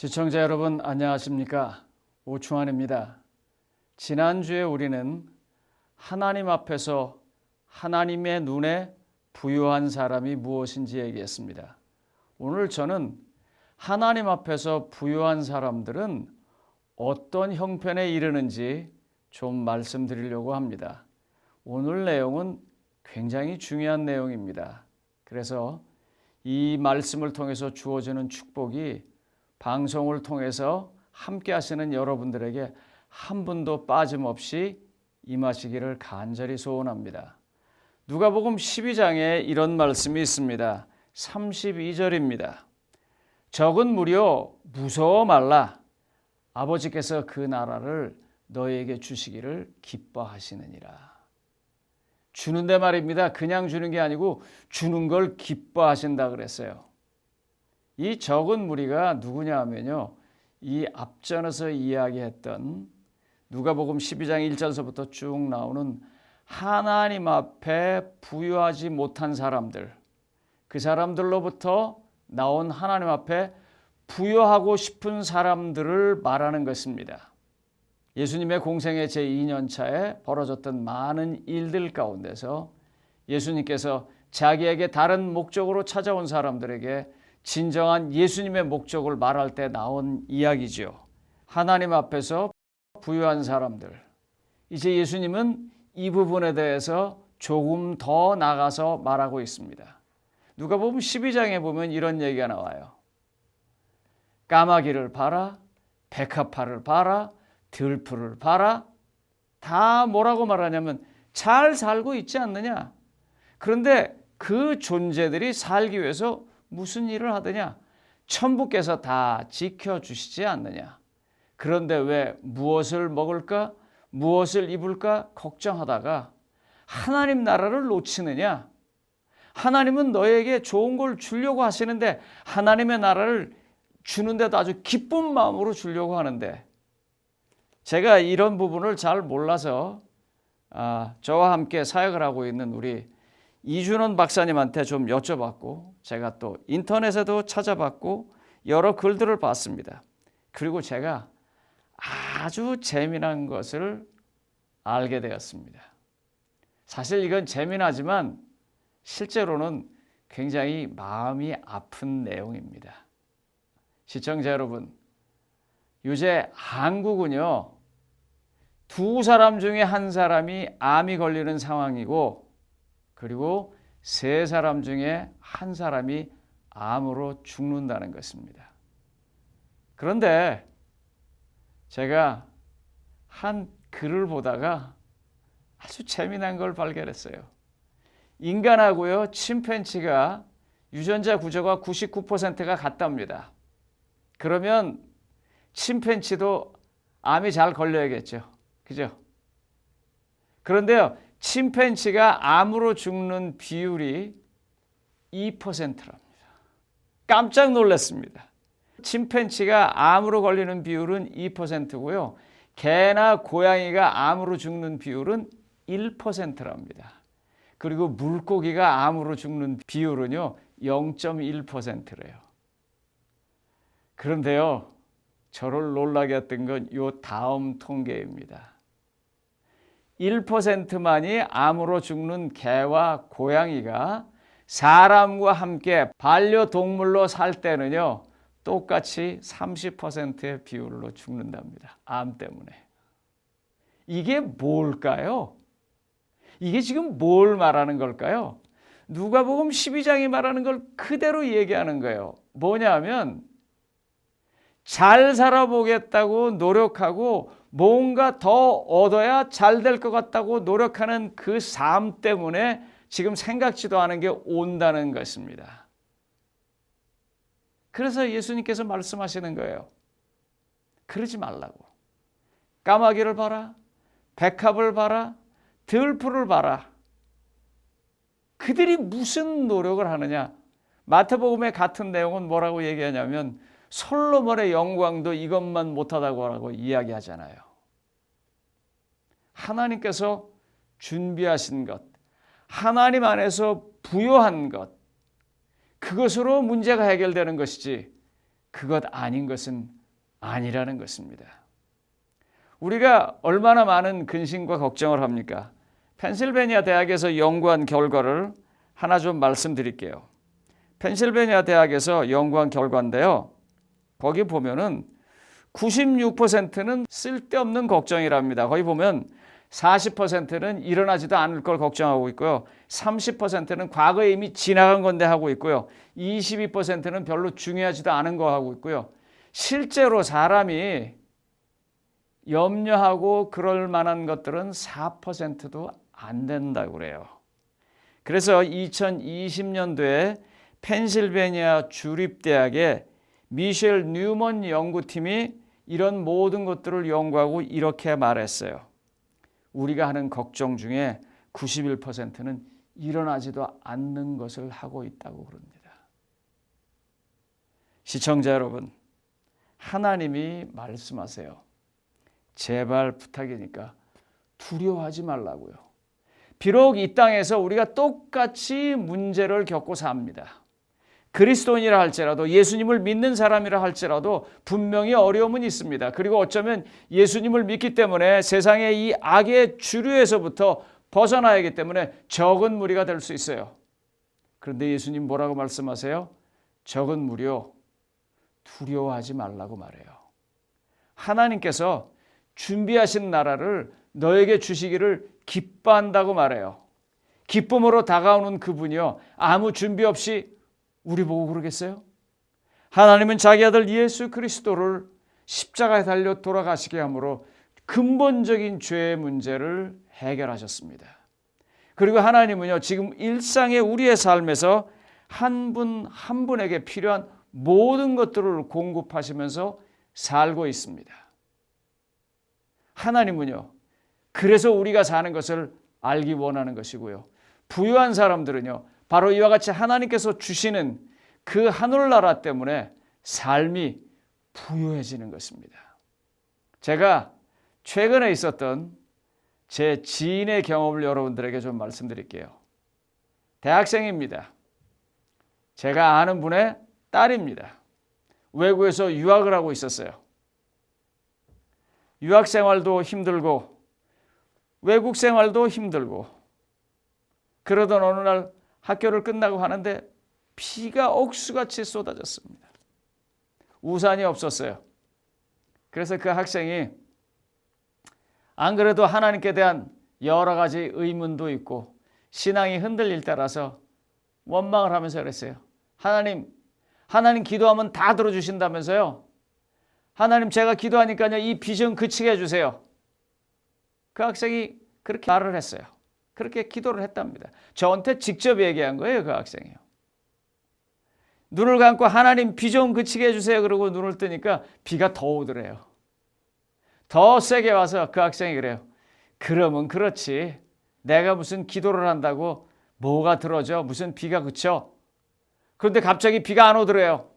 시청자 여러분 안녕하십니까? 오충환입니다. 지난주에 우리는 하나님 앞에서 하나님의 눈에 부유한 사람이 무엇인지 얘기했습니다. 오늘 저는 하나님 앞에서 부유한 사람들은 어떤 형편에 이르는지 좀 말씀드리려고 합니다. 오늘 내용은 굉장히 중요한 내용입니다. 그래서 이 말씀을 통해서 주어지는 축복이 방송을 통해서 함께 하시는 여러분들에게 한 분도 빠짐없이 임하시기를 간절히 소원합니다. 누가복음 12장에 이런 말씀이 있습니다. 32절입니다. 적은 무려 무서워 말라. 아버지께서 그 나라를 너에게 주시기를 기뻐하시느니라. 주는데 말입니다. 그냥 주는 게 아니고 주는 걸 기뻐하신다 그랬어요. 이 적은 무리가 누구냐 하면요, 이 앞전에서 이야기했던 누가복음 12장 1절서부터 쭉 나오는 하나님 앞에 부유하지 못한 사람들, 그 사람들로부터 나온 하나님 앞에 부유하고 싶은 사람들을 말하는 것입니다. 예수님의 공생의 제2년차에 벌어졌던 많은 일들 가운데서 예수님께서 자기에게 다른 목적으로 찾아온 사람들에게 진정한 예수님의 목적을 말할 때 나온 이야기죠. 하나님 앞에서 부유한 사람들. 이제 예수님은 이 부분에 대해서 조금 더 나가서 말하고 있습니다. 누가복음 12장에 보면 이런 얘기가 나와요. 까마귀를 봐라, 백합화를 봐라, 들풀을 봐라. 다 뭐라고 말하냐면 잘 살고 있지 않느냐. 그런데 그 존재들이 살기 위해서 무슨 일을 하더냐? 천부께서 다 지켜주시지 않느냐? 그런데 왜 무엇을 먹을까? 무엇을 입을까? 걱정하다가 하나님 나라를 놓치느냐? 하나님은 너에게 좋은 걸 주려고 하시는데 하나님의 나라를 주는데도 아주 기쁜 마음으로 주려고 하는데 제가 이런 부분을 잘 몰라서 저와 함께 사역을 하고 있는 우리 이준원 박사님한테 좀 여쭤봤고 제가 또 인터넷에도 찾아봤고 여러 글들을 봤습니다. 그리고 제가 아주 재미난 것을 알게 되었습니다. 사실 이건 재미나지만 실제로는 굉장히 마음이 아픈 내용입니다. 시청자 여러분, 요새 한국은요, 두 사람 중에 한 사람이 암이 걸리는 상황이고 그리고 세 사람 중에 한 사람이 암으로 죽는다는 것입니다. 그런데 제가 한 글을 보다가 아주 재미난 걸 발견했어요. 인간하고요, 침팬지가 유전자 구조가 99%가 같답니다. 그러면 침팬지도 암이 잘 걸려야겠죠. 그죠? 그런데요, 침팬지가 암으로 죽는 비율이 2%랍니다. 깜짝 놀랐습니다. 침팬지가 암으로 걸리는 비율은 2%고요. 개나 고양이가 암으로 죽는 비율은 1%랍니다. 그리고 물고기가 암으로 죽는 비율은요, 0.1%래요. 그런데요, 저를 놀라게 했던 건 이 다음 통계입니다. 1%만이 암으로 죽는 개와 고양이가 사람과 함께 반려동물로 살 때는요, 똑같이 30%의 비율로 죽는답니다. 암 때문에. 이게 뭘까요? 이게 지금 뭘 말하는 걸까요? 누가복음 12장이 말하는 걸 그대로 얘기하는 거예요. 뭐냐면 잘 살아보겠다고 노력하고 뭔가 더 얻어야 잘 될 것 같다고 노력하는 그 삶 때문에 지금 생각지도 않은 게 온다는 것입니다. 그래서 예수님께서 말씀하시는 거예요. 그러지 말라고. 까마귀를 봐라, 백합을 봐라, 들풀을 봐라. 그들이 무슨 노력을 하느냐? 마태복음의 같은 내용은 뭐라고 얘기하냐면 솔로몬의 영광도 이것만 못하다고 이야기하잖아요. 하나님께서 준비하신 것, 하나님 안에서 부여한 것, 그것으로 문제가 해결되는 것이지 그것 아닌 것은 아니라는 것입니다. 우리가 얼마나 많은 근심과 걱정을 합니까? 펜실베니아 대학에서 연구한 결과를 하나 좀 말씀드릴게요. 펜실베니아 대학에서 연구한 결과인데요. 거기 보면은 96%는 쓸데없는 걱정이랍니다. 거기 보면 40%는 일어나지도 않을 걸 걱정하고 있고요. 30%는 과거에 이미 지나간 건데 하고 있고요. 22%는 별로 중요하지도 않은 거 하고 있고요. 실제로 사람이 염려하고 그럴 만한 것들은 4%도 안 된다고 그래요. 그래서 2020년도에 펜실베니아 주립대학의 미셸 뉴먼 연구팀이 이런 모든 것들을 연구하고 이렇게 말했어요. 우리가 하는 걱정 중에 91%는 일어나지도 않는 것을 하고 있다고 그럽니다. 시청자 여러분, 하나님이 말씀하세요. 제발 부탁이니까 두려워하지 말라고요. 비록 이 땅에서 우리가 똑같이 문제를 겪고 삽니다. 그리스도인이라 할지라도 예수님을 믿는 사람이라 할지라도 분명히 어려움은 있습니다. 그리고 어쩌면 예수님을 믿기 때문에 세상의 이 악의 주류에서부터 벗어나야 하기 때문에 적은 무리가 될 수 있어요. 그런데 예수님 뭐라고 말씀하세요? 적은 무리요, 두려워하지 말라고 말해요. 하나님께서 준비하신 나라를 너에게 주시기를 기뻐한다고 말해요. 기쁨으로 다가오는 그분이요, 아무 준비 없이 우리 보고 그러겠어요? 하나님은 자기 아들 예수 그리스도를 십자가에 달려 돌아가시게 함으로 근본적인 죄의 문제를 해결하셨습니다. 그리고 하나님은요, 지금 일상의 우리의 삶에서 한 분 한 분에게 필요한 모든 것들을 공급하시면서 살고 있습니다. 하나님은요, 그래서 우리가 사는 것을 알기 원하는 것이고요. 부유한 사람들은요, 바로 이와 같이 하나님께서 주시는 그 하늘나라 때문에 삶이 부유해지는 것입니다. 제가 최근에 있었던 제 지인의 경험을 여러분들에게 좀 말씀드릴게요. 대학생입니다. 제가 아는 분의 딸입니다. 외국에서 유학을 하고 있었어요. 유학 생활도 힘들고 외국 생활도 힘들고 그러던 어느 날 학교를 끝나고 하는데 비가 억수같이 쏟아졌습니다. 우산이 없었어요. 그래서 그 학생이 안 그래도 하나님께 대한 여러 가지 의문도 있고 신앙이 흔들릴 때라서 원망을 하면서 그랬어요. 하나님 기도하면 다 들어주신다면서요. 하나님 제가 기도하니까요, 이 비 좀 그치게 해주세요. 그 학생이 그렇게 말을 했어요. 그렇게 기도를 했답니다. 저한테 직접 얘기한 거예요, 그 학생이요. 눈을 감고 하나님 비 좀 그치게 해주세요. 그러고 눈을 뜨니까 비가 더 오더래요. 더 세게 와서 그 학생이 그래요. 그러면 그렇지. 내가 무슨 기도를 한다고 뭐가 들어져? 무슨 비가 그쳐? 그런데 갑자기 비가 안 오더래요.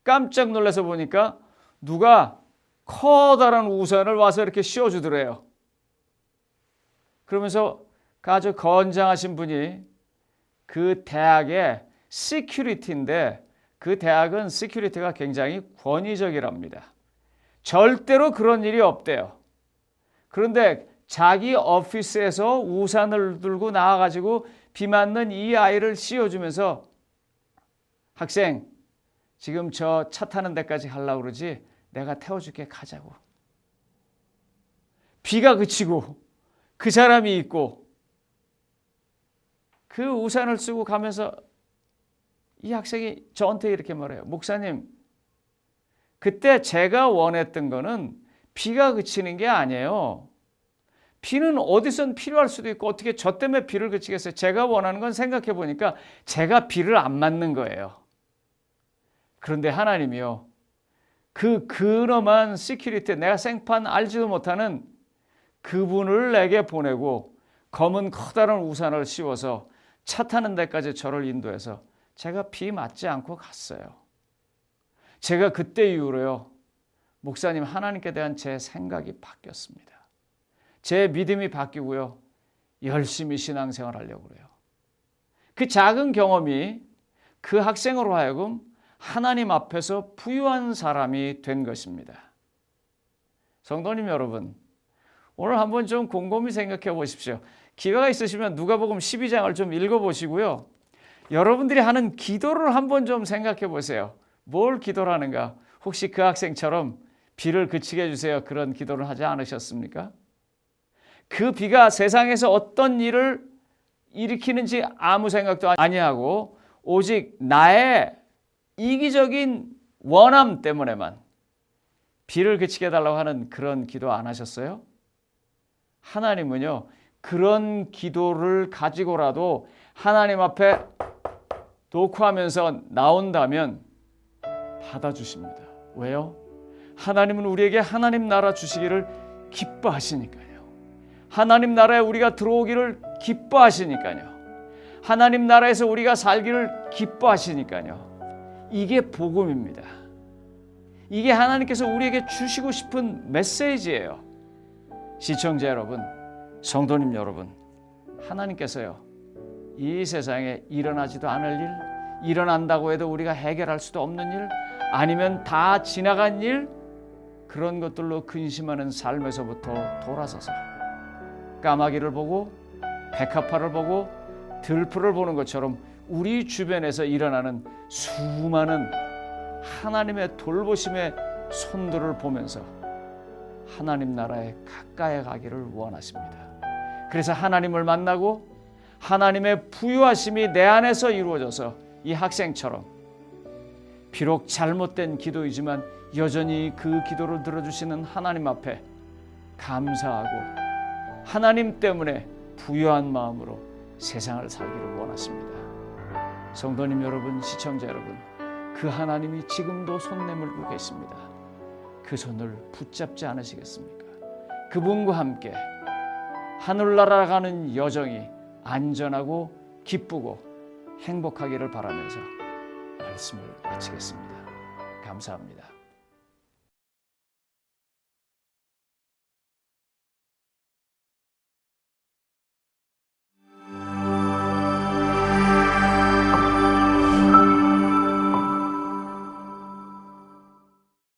깜짝 놀라서 보니까 누가 커다란 우산을 와서 이렇게 씌워주더래요. 그러면서 아주 건장하신 분이 그 대학의 시큐리티인데 그 대학은 시큐리티가 굉장히 권위적이랍니다. 절대로 그런 일이 없대요. 그런데 자기 오피스에서 우산을 들고 나와가지고 비 맞는 이 아이를 씌워주면서 학생 지금 저 차 타는 데까지 가려고 그러지 내가 태워줄게 가자고. 비가 그치고 그 사람이 있고 그 우산을 쓰고 가면서 이 학생이 저한테 이렇게 말해요. 목사님, 그때 제가 원했던 거는 비가 그치는 게 아니에요. 비는 어디선 필요할 수도 있고 어떻게 저 때문에 비를 그치겠어요. 제가 원하는 건 생각해 보니까 제가 비를 안 맞는 거예요. 그런데 하나님이요, 그 근엄한 시큐리티, 내가 생판 알지도 못하는 그분을 내게 보내고 검은 커다란 우산을 씌워서 차 타는 데까지 저를 인도해서 제가 비 맞지 않고 갔어요. 제가 그때 이후로요, 목사님, 하나님께 대한 제 생각이 바뀌었습니다. 제 믿음이 바뀌고요, 열심히 신앙생활 하려고 그래요. 그 작은 경험이 그 학생으로 하여금 하나님 앞에서 부유한 사람이 된 것입니다. 성도님 여러분, 오늘 한번 좀 곰곰이 생각해 보십시오. 기회가 있으시면 누가복음 12장을 좀 읽어보시고요. 여러분들이 하는 기도를 한번 좀 생각해 보세요. 뭘 기도를 하는가? 혹시 그 학생처럼 비를 그치게 해주세요, 그런 기도를 하지 않으셨습니까? 그 비가 세상에서 어떤 일을 일으키는지 아무 생각도 아니하고 오직 나의 이기적인 원함 때문에만 비를 그치게 해달라고 하는 그런 기도 안 하셨어요? 하나님은요, 그런 기도를 가지고라도 하나님 앞에 녹화하면서 나온다면 받아주십니다. 왜요? 하나님은 우리에게 하나님 나라 주시기를 기뻐하시니까요. 하나님 나라에 우리가 들어오기를 기뻐하시니까요. 하나님 나라에서 우리가 살기를 기뻐하시니까요. 이게 복음입니다. 이게 하나님께서 우리에게 주시고 싶은 메시지예요. 시청자 여러분, 성도님 여러분, 하나님께서요, 이 세상에 일어나지도 않을 일, 일어난다고 해도 우리가 해결할 수도 없는 일, 아니면 다 지나간 일, 그런 것들로 근심하는 삶에서부터 돌아서서 까마귀를 보고 백합화를 보고 들풀을 보는 것처럼 우리 주변에서 일어나는 수많은 하나님의 돌보심의 손들을 보면서 하나님 나라에 가까이 가기를 원하십니다. 그래서 하나님을 만나고 하나님의 부유하심이 내 안에서 이루어져서 이 학생처럼 비록 잘못된 기도이지만 여전히 그 기도를 들어주시는 하나님 앞에 감사하고 하나님 때문에 부유한 마음으로 세상을 살기를 원하십니다. 성도님 여러분, 시청자 여러분, 그 하나님이 지금도 손 내밀고 계십니다. 그 손을 붙잡지 않으시겠습니까? 그분과 함께 하늘나라 가는 여정이 안전하고 기쁘고 행복하기를 바라면서 말씀을 마치겠습니다. 감사합니다.